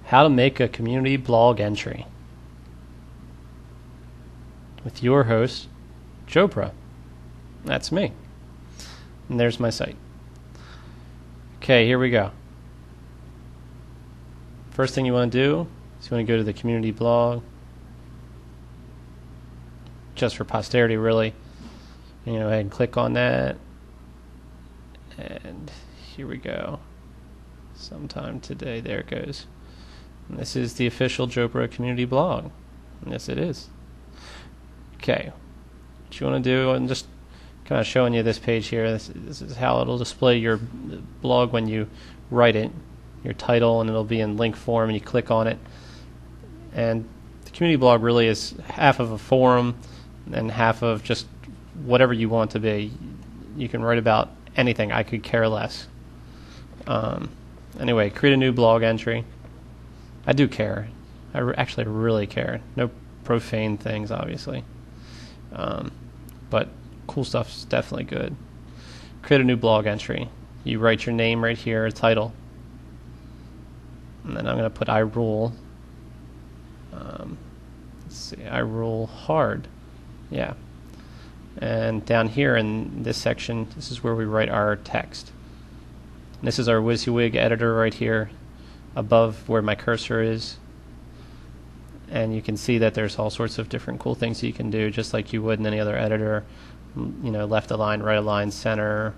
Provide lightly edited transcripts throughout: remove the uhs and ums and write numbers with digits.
How to make a community blog entry with your host, Jopra. That's me. And there's my site. Okay, here we go. First thing you want to do is you want to go to the community blog, just for posterity really. You know, go ahead and click on that. And here we go. Sometime today, there it goes. And this is the official Jopra community blog. Yes, it is. Okay, what you want to do, I'm just kind of showing you this page here. This is how it'll display your blog when you write it, your title, and it'll be in link form, and you click on it. And the community blog really is half of a forum and half of just whatever you want to be. You can write about anything. I could care less. Anyway, create a new blog entry. I do care. I actually really care. No profane things, obviously. But cool stuff's definitely good. Create a new blog entry. You write your name right here, title. And then I'm going to put I rule. Let's see, I rule hard. Yeah. And down here in this section, this is where we write our text. And this is our WYSIWYG editor right here above where my cursor is. And you can see that there's all sorts of different cool things you can do, just like you would in any other editor. You know, left align, right align, center,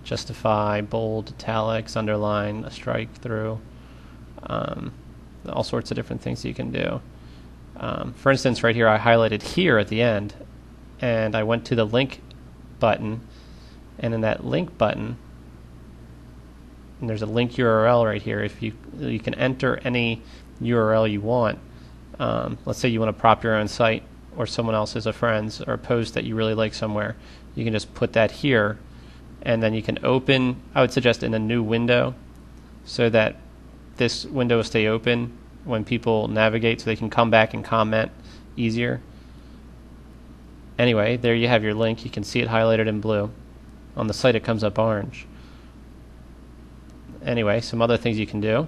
justify, bold, italics, underline, a strike through. All sorts of different things you can do. For instance, right here I highlighted here at the end, and I went to the link button, and in that link button, and there's a link URL right here. If you can enter any URL you want. Let's say you want to prop your own site, or someone else as a friend's, or a post that you really like somewhere. You can just put that here, and then you can open, I would suggest in a new window, so that this window will stay open when people navigate, so they can come back and comment easier. Anyway, there you have your link. You can see it highlighted in blue. On the site it comes up orange. Anyway, some other things you can do.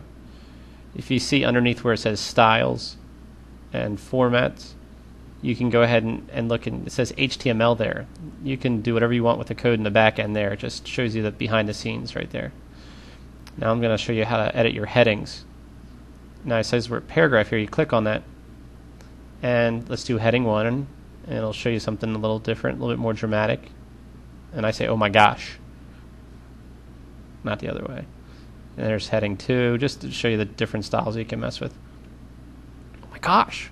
If you see underneath where it says styles and formats, you can go ahead and look, and it says HTML there. You can do whatever you want with the code in the back end there. It just shows you the behind the scenes right there. Now I'm going to show you how to edit your headings. Now it says we're paragraph here. You click on that, and let's do heading 1, and it'll show you something a little different, a little bit more dramatic. And I say, oh my gosh, not the other way. And there's heading 2, just to show you the different styles you can mess with. Oh my gosh.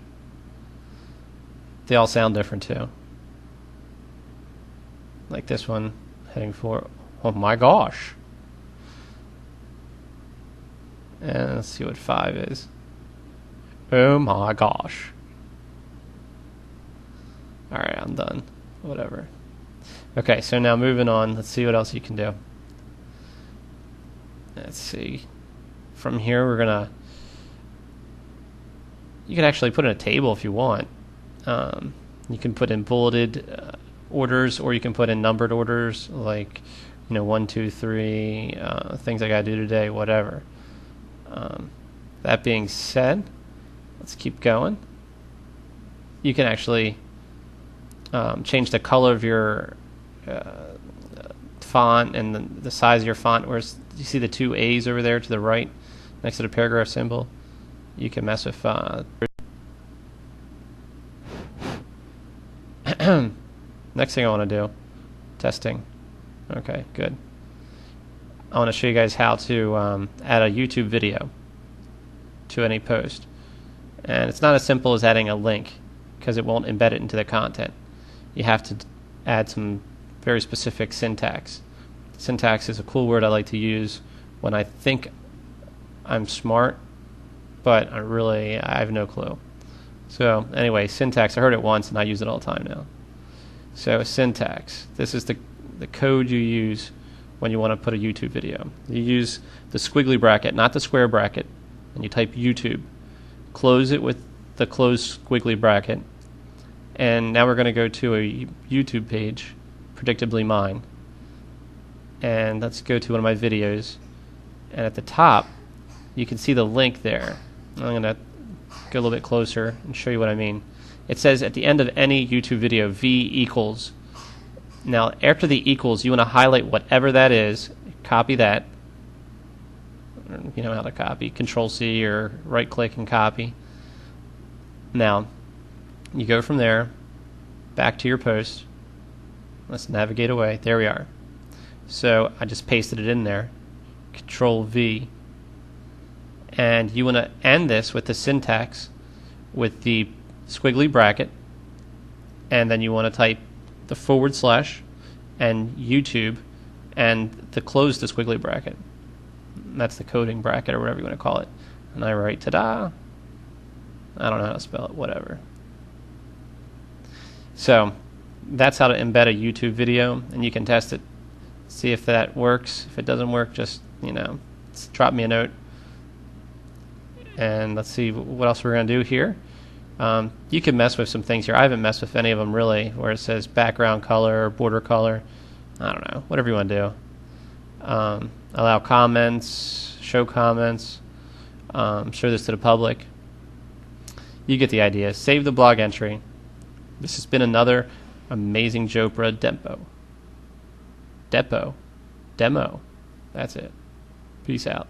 They all sound different too. Like this one, heading 4, oh my gosh. And let's see what 5 is. Oh my gosh. Alright, I'm done. Whatever. Okay, so now moving on, let's see what else you can do. Let's see. From here, you can actually put in a table if you want. You can put in bulleted orders, or you can put in numbered orders, like 1, 2, 3, things I gotta do today, whatever. That being said, let's keep going. You can actually change the color of your font and the size of your font. Whereas you see the 2 A's over there to the right next to the paragraph symbol, you can mess with next thing I want to do, testing. Okay, good. I want to show you guys how to add a YouTube video to any post. And it's not as simple as adding a link, because it won't embed it into the content. You have to add some very specific syntax. Syntax is a cool word I like to use when I think I'm smart, but I have no clue. So anyway, syntax, I heard it once and I use it all the time now. So syntax, this is the code you use when you want to put a YouTube video. You use the squiggly bracket, not the square bracket, and you type YouTube. Close it with the closed squiggly bracket. And now we're going to go to a YouTube page, predictably mine. And let's go to one of my videos. And at the top, you can see the link there. I'm going to go a little bit closer and show you what I mean. It says at the end of any YouTube video, V equals. Now, after the equals, you want to highlight whatever that is, copy that. You know how to copy, Control-C or right-click and copy. Now, you go from there back to your post. Let's navigate away. There we are. So I just pasted it in there. Control-V. And you want to end this with the syntax with the squiggly bracket, and then you want to type the / and YouTube and the close the squiggly bracket. That's the coding bracket or whatever you want to call it. And I write ta-da. I don't know how to spell it, whatever. So that's how to embed a YouTube video, and you can test it. See if that works. If it doesn't work, just, drop me a note. And let's see what else we're going to do here. You can mess with some things here. I haven't messed with any of them really, where it says background color, border color. I don't know, whatever you want to do. Allow comments, show comments, show this to the public. You get the idea. Save the blog entry. This has been another amazing Jopra demo. That's it. Peace out.